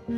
Hey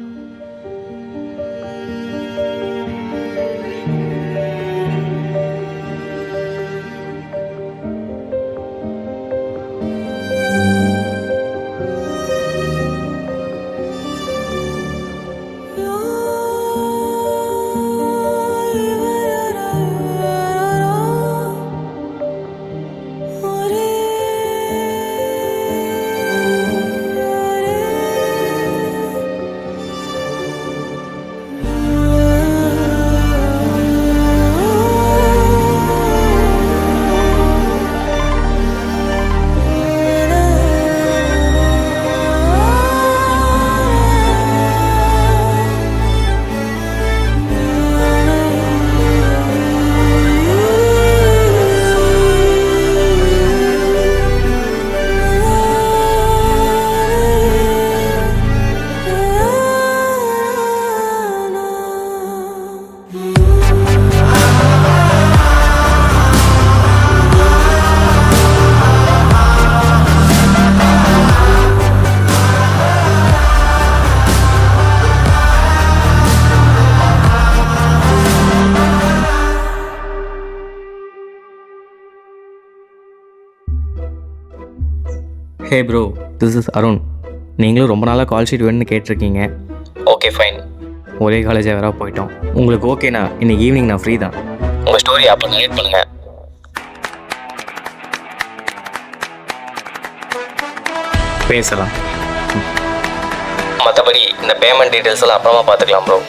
bro, this is Arun. நீங்களும் ரொம்ப நாளாக கால் ஷீட் வேணும்னு கேட்டிருக்கீங்க. Okay fine. ஒரே காலேஜாக வேற போயிட்டோம். உங்களுக்கு ஓகேண்ணா, இன்னைக்கு ஈவினிங் நான் ஃப்ரீ தான். உங்கள் ஸ்டோரி அப்போ நைட் பண்ணுங்கள். பேசலாம். மற்றபடி இந்த பேமெண்ட் டீட்டெயில்ஸ் எல்லாம் அப்புறமா பார்த்துக்கலாம் ப்ரோ.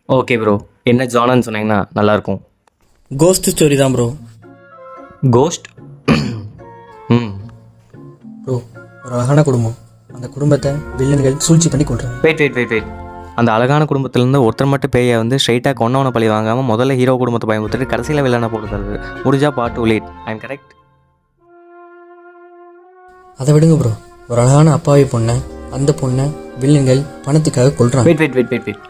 ஓகே ப்ரோ, என்ன ஜானன்னு சொன்னீங்கன்னா நல்லாயிருக்கும். கோஸ்ட் ஸ்டோரி தான் ப்ரோ. கோஸ்ட்? ப்ரோ, ஒரு அழகான குடும்பம், அந்த குடும்பத்தை வில்லன்கள் சூழ்ச்சி பண்ணி கொள்றாங்க. வெயிட். அந்த அழகான குடும்பத்திலேருந்து ஒருத்தர் மட்டும் பேயை வந்து ஸ்ட்ரைட்டாக கொன்னவனை பழி வாங்காமல் முதல்ல ஹீரோ குடும்பத்தை பயமுறுத்திட்டு கடைசியில் வில்லனை போடுறது. முடிஞ்சா part 2 late. I am correct? அதை விடுங்க ப்ரோ, ஒரு அழகான அப்பாவி பொண்ணை, அந்த பொண்ணை வில்லன்கள் பணத்துக்காக கொள்றாங்க. வெயிட்.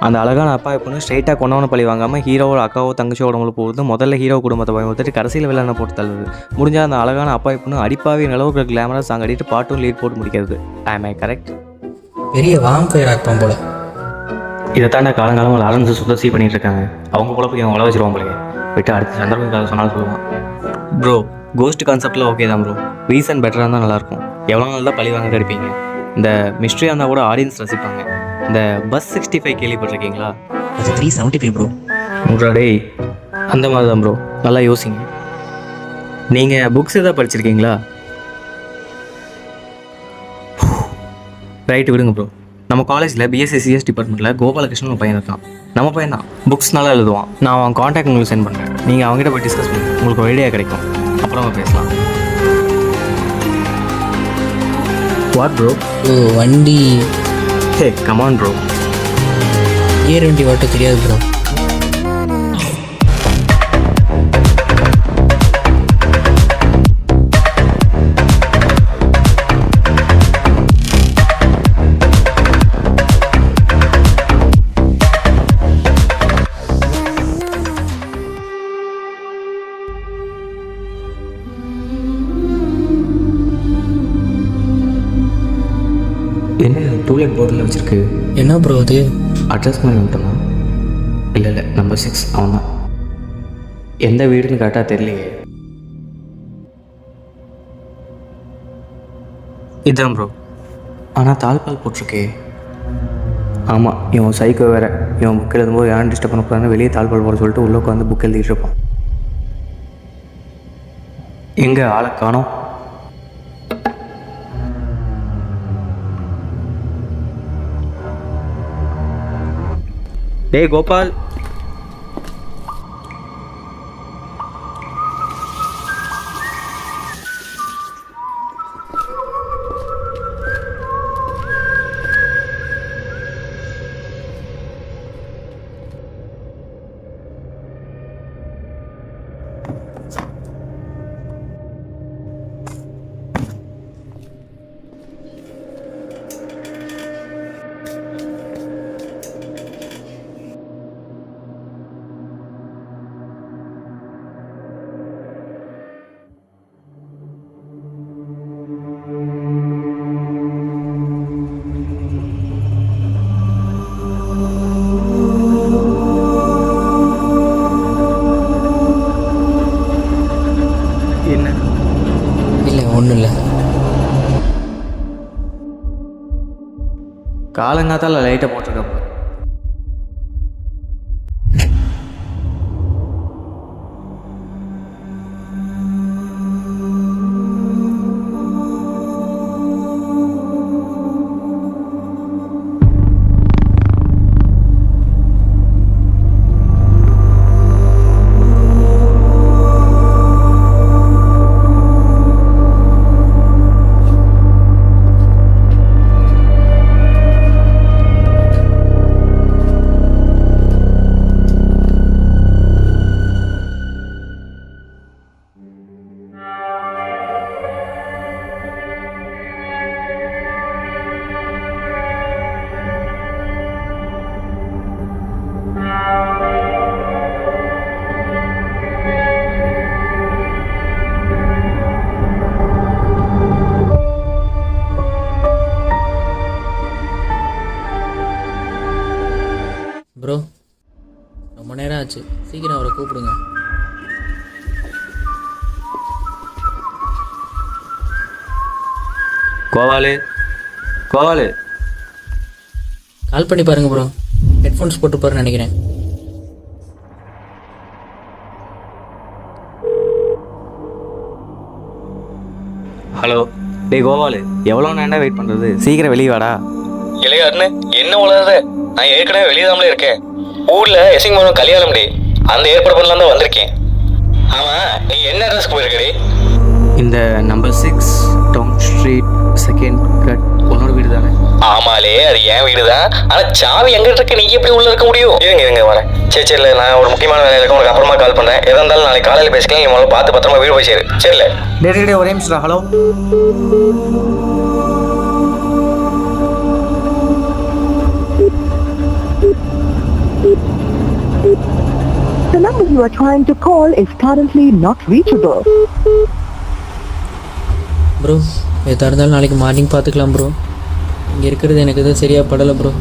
அந்த அழகான அப்பா பொண்ணு ஸ்ட்ரைட்டாக கொண்டவனை பழி வாங்காமல் ஹீரோவோட அக்காவோ தங்கச்சியோட உங்களுக்கு போகுது. முதல்ல ஹீரோ குடும்பத்தை பயமுறுத்திட்டு கடைசியில் வில்லனை போட்டு தள்ளுது. முடிஞ்சால் அந்த அழகான அப்பா பொண்ணு அடிப்பாவி அளவுக்கு கிளாமரஸ் சாங் அடிட்டு பார்ட் 2 லீட் போட்டு முடிக்கிறது. I correct? பெரிய வாம்பயர் ஆக்பான் போல. இதை தாண்ட காலங்காலமாக லாரன்ஸ் சுத்தசி பண்ணிட்டு இருக்காங்க. அவங்க குழப்பம் இவங்க வள வச்சிருவாங்க போலயே. விட்டு அடுத்த சந்தர்ப்பம் சொன்னாலும் சொல்லுவான். ப்ரோ, கோஸ்ட் கான்செப்டில் ஓகே தான் ப்ரோ. ரீசன் பெட்டராக இருந்தால் நல்லாயிருக்கும். எவ்வளோ நாள் தான் பழி வாங்க கிடைப்பீங்க. இந்த மிஸ்ட்ரியாக இருந்தால் கூட ஆடியன்ஸ் ரசிப்பாங்க. இந்த பஸ் 65 கேள்விப்பட்டிருக்கீங்களா? அது 375 ப்ரோ. டே, அந்த மாதிரி தான் ப்ரோ. நல்லா யோசிங்க. நீங்கள் புக்ஸ் எதாவது படிச்சிருக்கீங்களா? ரைட்டு, விடுங்க ப்ரோ. நம்ம காலேஜில் பிஎஸ்சி சிஎஸ் டிபார்ட்மெண்ட்டில் கோபாலகிருஷ்ணன் ஒரு பையன் இருக்கான். நம்ம பையன் தான், புக்ஸ் நல்லா எழுதுவான். நான் அவன் கான்டாக்ட் உங்களுக்கு சென்ட் பண்ணுறேன். நீங்கள் அவங்ககிட்ட போய் டிஸ்கஸ் பண்ணுங்க. உங்களுக்கு ஒரு ஐடியா கிடைக்கும். அப்புறமா பேசலாம். What bro? ஓ, வண்டி. ஹே கமான் ப்ரோ. ஏர் வண்டி வாட்ட தெரியாது ப்ரோ. என்ன டூலெட் போர்டில் வச்சுருக்கு? என்ன ப்ரோ அது? அட்ரஸ் பண்ணி விட்டோமா? இல்லை நம்பர் 6 அவன் தான். எந்த வீடுன்னு கேட்டால் தெரியலையே. இதுதான் ப்ரோ. ஆனால் தாழ்பால் போட்டிருக்கே. ஆமாம், இவன் சைக்கோ வேறு. இவன் புக் எழுதும்போது யாரும் டிஸ்டர்ப் பண்ணக்கூடாதுன்னு வெளியே தாழ்பால் போட சொல்லிட்டு உள்ளே உட்காந்து புக் எழுதிட்டு இருப்பான். எங்கே ஆளை காணோம்? டேய் கோபால். இல்லை. காலங்காத்தால லைட்டை போட்டிருக்கேன் ப்ரோ. ப்ரோ, ரொம்ப நேரம் ஆச்சு, சீக்கிரம் அவரை கூப்பிடுங்க. கோவாலு, கோவாலு. கால் பண்ணி பாருங்க ப்ரோ. ஹெட்ஃபோன்ஸ் போட்டுப்பாருன்னு நினைக்கிறேன். ஹலோ, டேய் கோவாலு, எவ்வளோ நேரம் வெயிட் பண்ணுறது? சீக்கிரம் வெளியே வாடா. இல்லையா அண்ணே, என்ன உலகாத? நான் ஏற்கனவே வெளியதாமலே இருக்கேன். ஊர்ல எசிங் மோனும் கல்யாணம் டே, அந்த ஏற்பாடு பண்ணலாம் தான் வந்திருக்கேன். ஆமா, நீ என்ன அட்ரஸ்க்கு போயிருக்கடி? இந்த number 6 town street second cut உன்னோட வீடு தானே? ஆமாலே, அது என் வீடு தான். ஆனா சாவி எங்கிட்ட இருக்கு, நீ எப்படி உள்ள இருக்க முடியும்? இருங்க வரேன். சரி இல்லை, நான் ஒரு முக்கியமான வேலையில் இருக்க, உனக்கு அப்புறமா கால் பண்றேன். எதா இருந்தாலும் நாளைக்கு காலையில் பேசிக்கலாம். நீ முதல்ல பார்த்து பத்திரமா வீடு போய் சேரு. சரியில்ல? டே ஒரே நிமிஷம். Hello, The number you are trying to call is currently not reachable. Bro, எதாக இருந்தாலும் நாளைக்கு மார்னிங் பார்த்துக்கலாம் ப்ரோ. இங்கே இருக்கிறது எனக்கு எதுவும் சரியாக படலை ப்ரோ.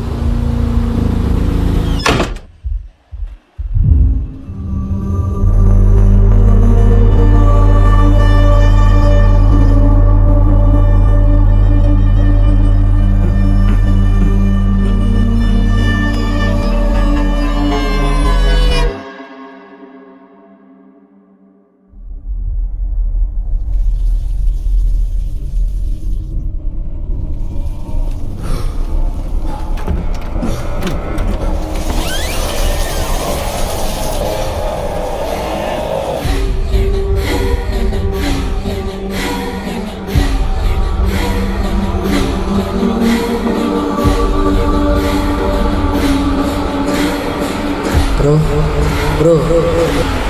ப்ரோ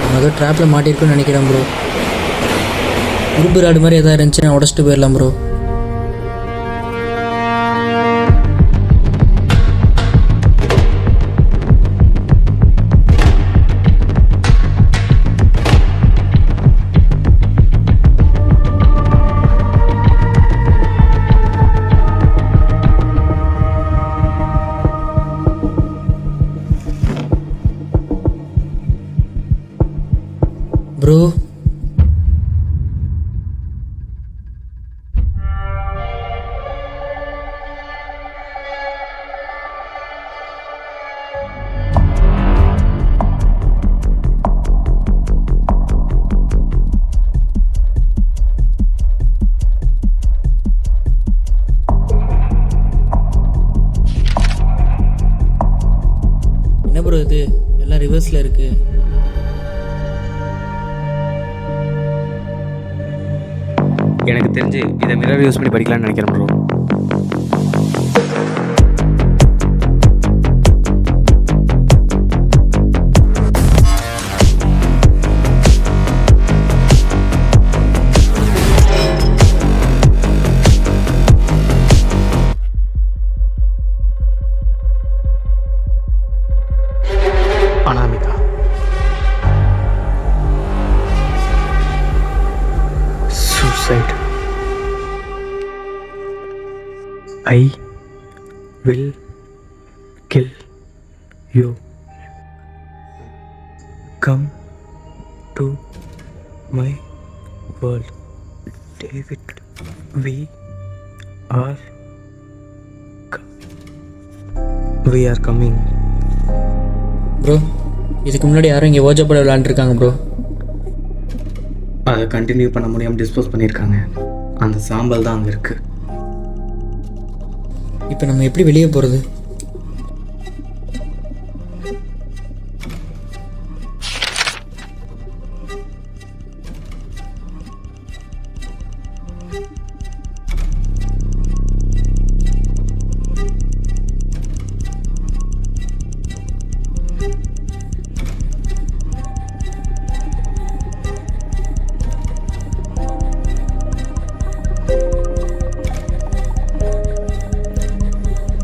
நம்ம ஏதோ ட்ராப்பில் மாட்டியிருக்குன்னு நினைக்கிறேன் ப்ரோ. உருப்பு ராடு மாதிரி எதாவது இருந்துச்சுன்னா உடச்சிட்டு போயிடலாம் ப்ரோ. ப்ரோ, என்ன ப்ரோ இது எல்லாம் ரிவர்ஸில் இருக்குது. எனக்கு தெரிஞ்சு இதை மிரர் யூஸ் பண்ணி படிக்கலாம்னு நினைக்கிறேன் bro. Anamika, suicide. I will kill you. Come to my world, David. we are coming. Bro இதுக்கு முன்னாடி யாரும் இங்கே ஓஜப்பட விளாண்டுருக்காங்க ப்ரோ. அதை கண்டினியூ பண்ண முடியாமல் டிஸ்போஸ் பண்ணியிருக்காங்க. அந்த சாம்பல் தான் அங்கே இருக்குது. இப்போ நம்ம எப்படி வெளியே போகிறது?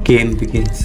Game begins.